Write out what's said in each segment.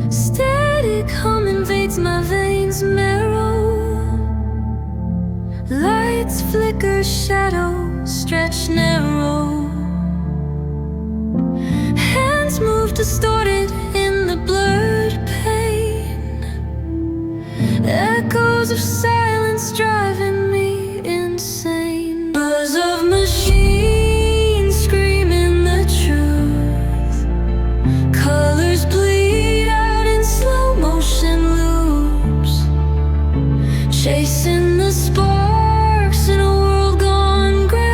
Static hum invades my veins marrow. Lights flicker, shadows stretch narrow. Hands move distorted in the blurred pain. Echoes of silence driving me insane. Buzz of machines screaming the truth. Colors bleed out in slow motion loops, chasing the sparks in a world gone gray.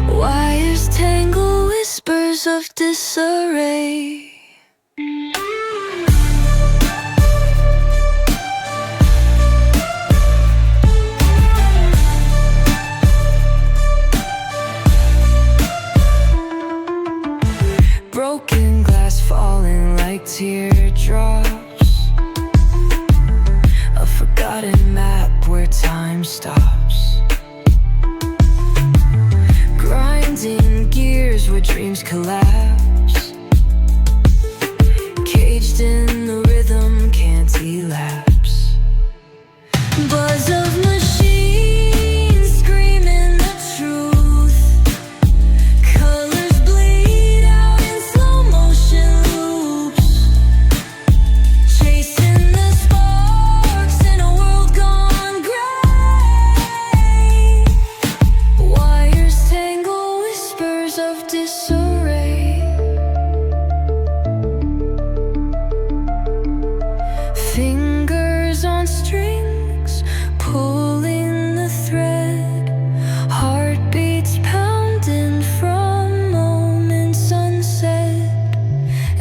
Wires tangle, whispers of disarray. Broken glass falling like teardrops. A forgotten map where time stops. Grinding gears where dreams collapse. Caged in the rhythm, can't elapse. Buzz of machines screaming the truth. Colors bleed out in slow motion loops, chasing the sparks in a world gone gray. Wires tangle, whispers of disarray. Fingers on strings, pulling the thread. Heartbeats pounding from moments unsaid.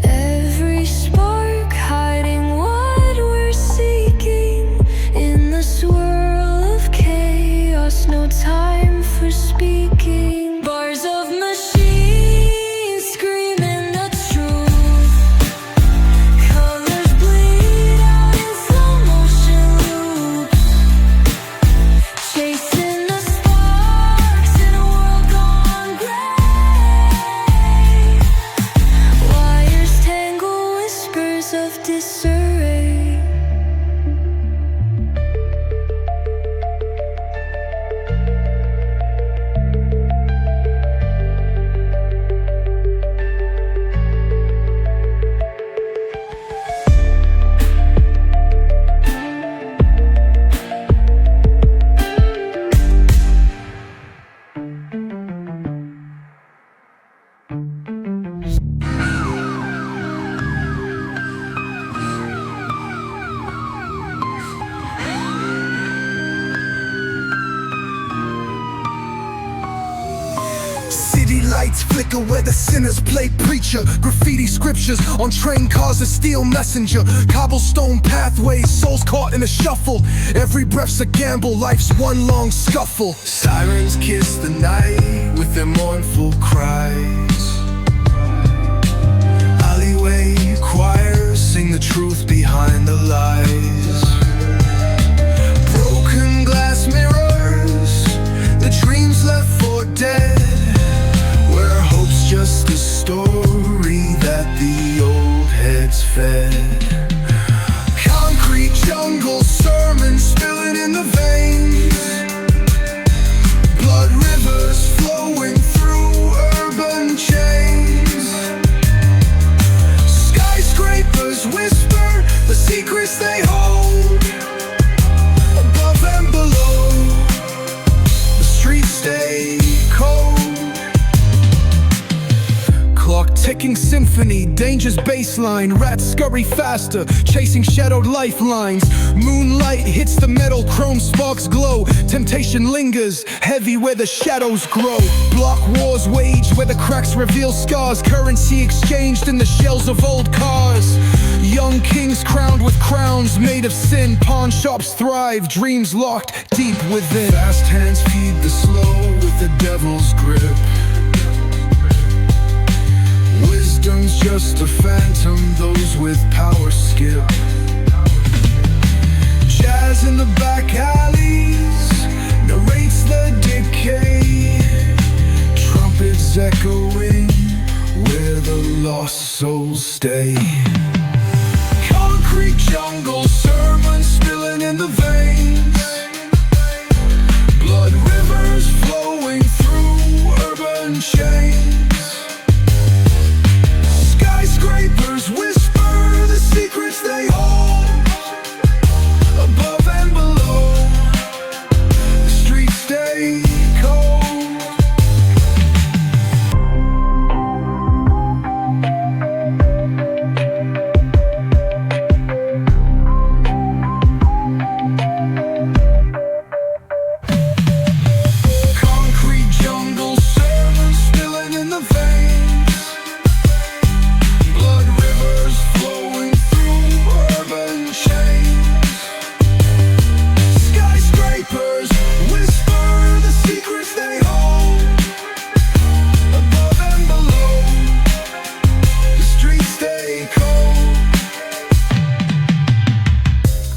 Every spark hiding what we're seeking. In the swirl of chaos, no time for speaking. Bars of machines screaming the truth. Colors bleed out in slow motion loops, chasing the sparks in a world gone gray. Wires tangle, whispers of disarray. City lights flicker where the sinners play preacher. Graffiti scriptures on train cars, a steel messenger. Cobblestone pathways, souls caught in a shuffle. Every breath's a gamble, life's one long scuffle. Sirens kiss the night with their mournful cries. Alleyway choirs sing the truth behind the lies. Broken glass mirrors, the dreams left for dead. Where hope's just a story that the old heads fed. Concrete jungle sermons spilling in the veins. Blood rivers flowing through urban chains. Skyscrapers whisper the secrets they hold. Above and below, the streets stay cold. Clock ticking symphony, danger's baseline. Rats scurry faster, chasing shadowed lifelines. Moonlight hits the metal, chrome sparks glow. Temptation lingers, heavy where the shadows grow. Block wars wage where the cracks reveal scars. Currency exchanged in the shells of old cars. Young kings crowned with crowns made of sin. Pawn shops thrive, dreams locked deep within. Fast hands feed the slow with the devil's grip. Wisdom's just a phantom, those with power skip. Jazz in the back alleys narrates the decay. Trumpets echoing where the lost souls stay. Concrete jungle, sermons spilling in the veins, blood rivers flowing through urban chains. Skyscrapers whisper the secrets they hold, above and below, the streets stay cold. Concrete jungle, sermons spilling in the veins, blood rivers flowing through urban chains. Skyscrapers whisper the secrets they hold, above and below, the streets stay cold.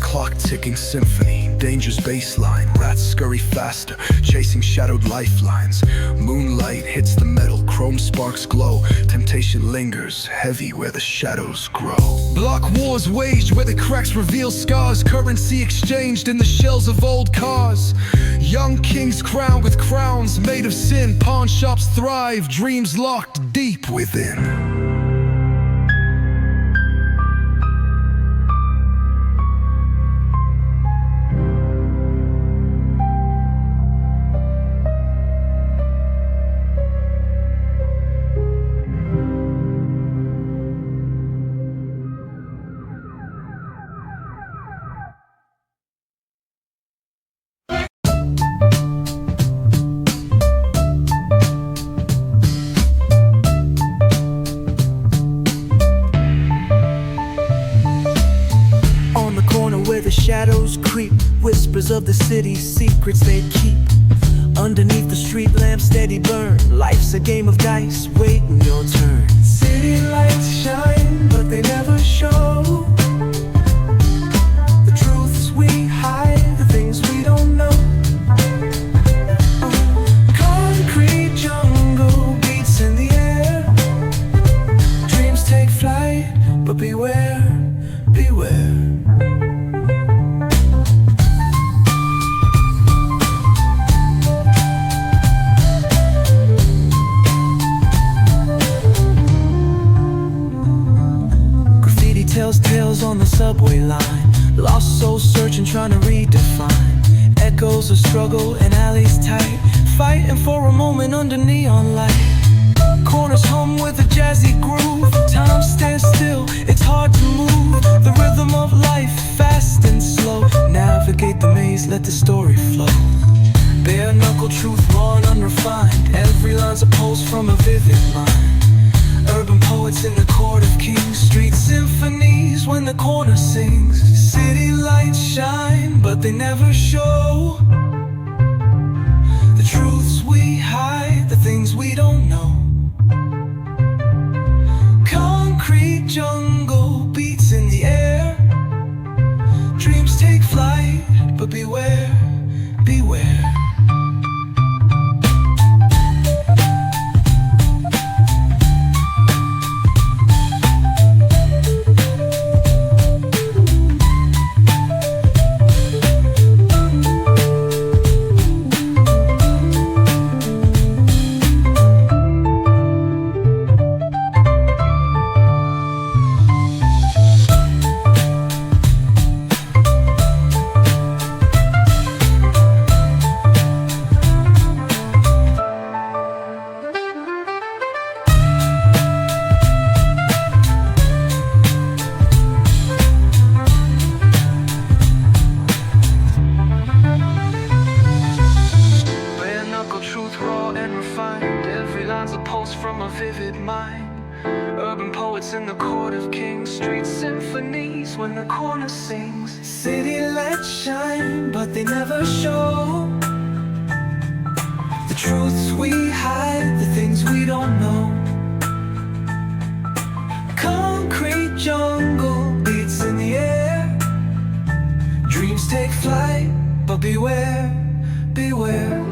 Clock ticking symphony, danger's baseline. Rats scurry faster, chasing shadowed lifelines. Moonlight hits the metal, chrome sparks glow. Temptation lingers, heavy where the shadows grow. Block wars waged where the cracks reveal scars. Currency exchanged in the shells of old cars. Young kings crowned with crowns made of sin. Pawn shops thrive, dreams locked deep within. On the corner where the shadows creep, whispers of the city's secrets they keep. Underneath the street lamp steady burn, life's a game of dice, waiting your turn. City lights shine, but they never show the truths we hide, the things we don't know. Concrete jungle beats in the air, dreams take flight, but beware, beware. Graffiti tells tales on the subway line, lost souls searching, trying to redefine. Echoes of struggle in alleys tight, fighting for a moment under neon light. Corners hum with a jazzy groove, time stands still, it's hard to move. The rhythm of life, fast and slow. Navigate the maze, let the story flow. Bare knuckle truth, raw and unrefined. Every line's a pulse from a vivid mind. Urban poets in the court of kings, street symphonies when the corner sings. City lights shine, but they never show the truths we hide, the things we don't know. Concrete jungle beats in the air, dreams take flight, but beware, beware. From a vivid mind, urban poets in the court of kings, street symphonies when the corner sings. City lights shine, but they never show the truths we hide, the things we don't know. Concrete jungle beats in the air, dreams take flight, but beware, beware.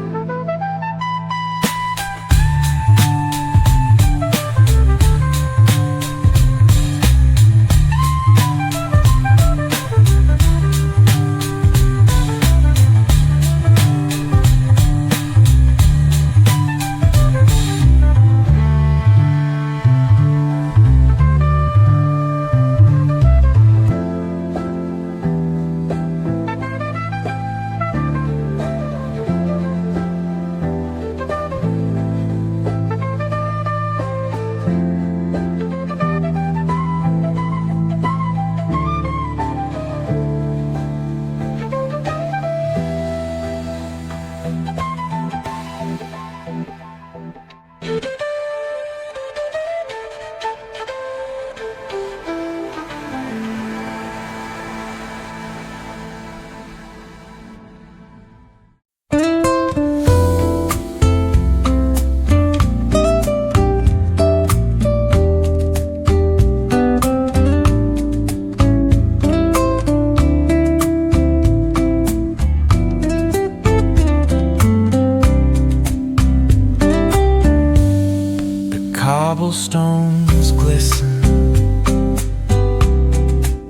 cobblestones glisten,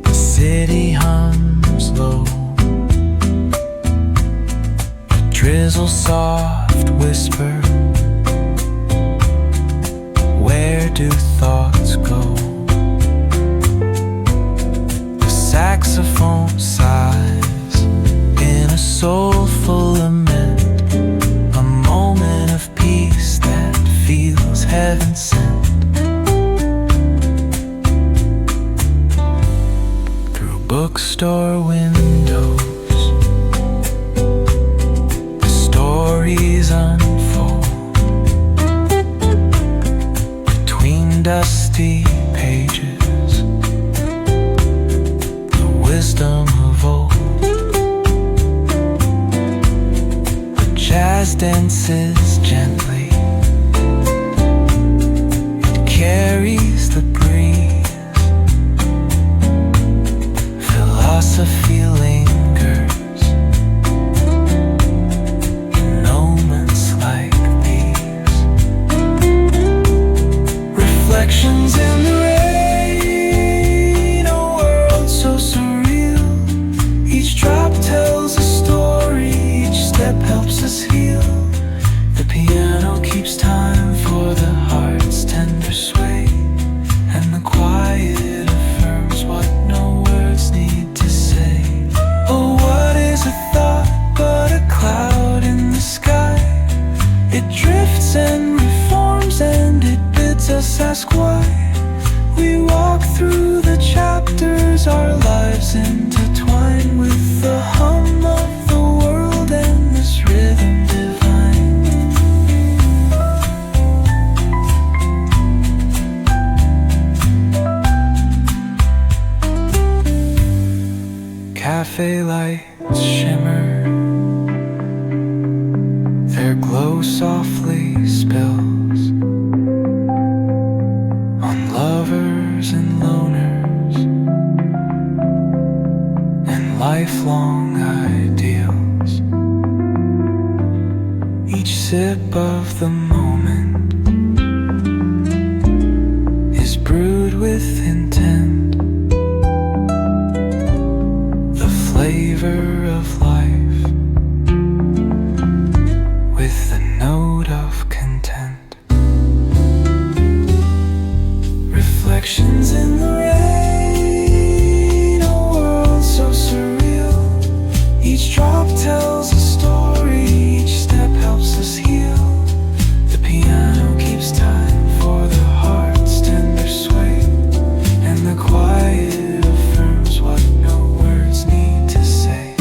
the city hums low, a drizzle soft whisper, where do thoughts go? The saxophone sighs in a soulful lament, a moment of peace that feels heaven sent. Through bookstore windows, the stories unfold. Between dusty pages, the wisdom of old. The jazz dances gently, it carries the breeze. Philosophy lingers in moments like these. Reflections in the rain, a world so surreal. Each drop tells a story, each step helps us heal. The piano keeps time for the heart's tender sway, and the quiet affirms what no words need to say. Oh, what is a thought but a cloud in the sky? It drifts and reforms and it bids us ask why. We walk through the chapters, our lives intertwine with the hum of the world and this rhythm divine. Cafe lights shimmer, their glow softly spills on lovers and loners and lifelong ideals. Each sip of the moment is brewed with intent, the flavor of life with a note of content. Reflections in the rain, a world so surreal. Each drop tells a story, each step helps us heal. The piano keeps time for the heart's tender sway, and the quiet affirms what no words need to say.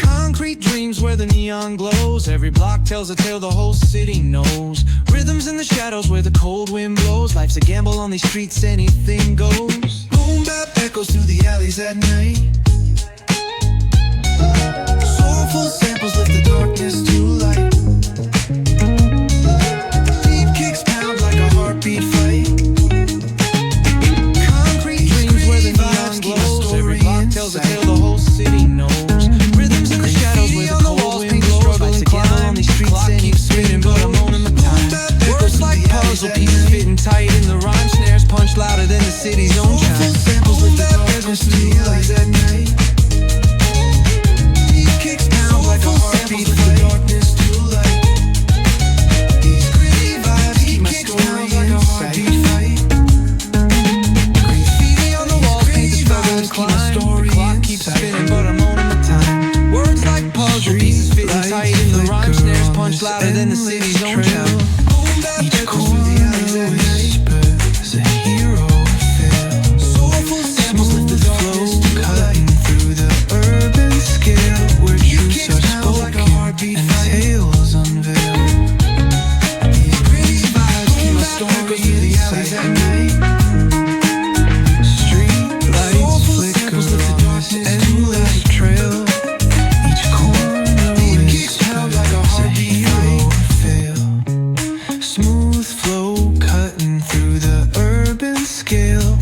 Concrete dreams where the neon glows. Every block tells a tale the whole city knows. Rhythms in the shadows where the cold wind blows. Life's a gamble on these streets, anything goes. Boom bap echoes through the alleys at night. Soulful samples lift the darkness to light. Deep kicks pound like a heartbeat fight. Concrete dreams where the neon glows. Every block tells a tale the whole city knows. Rhythms in the shadows where the cold wind blows. Life's a gamble on these streets, keep spinning, but I'm owning my time. Words like puzzle pieces fitting tight in the rhyme. Snares punch louder than the city's own chime. Samples with the darkness to the alleys at night. Deep kicks pound like a heartbeat fight. Darkness to light. These gritty vibes keep my story like a heartbeat fight. Graffiti on the walls paint the struggle and climb. The clock keeps spinning, but I'm owning my time. Words like puzzle pieces fitting tight in the rhyme. Snares punch louder than the city's own chime. Each chord whispers a hero fell.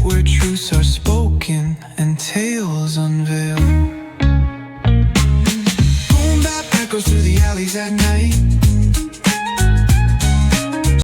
where truths are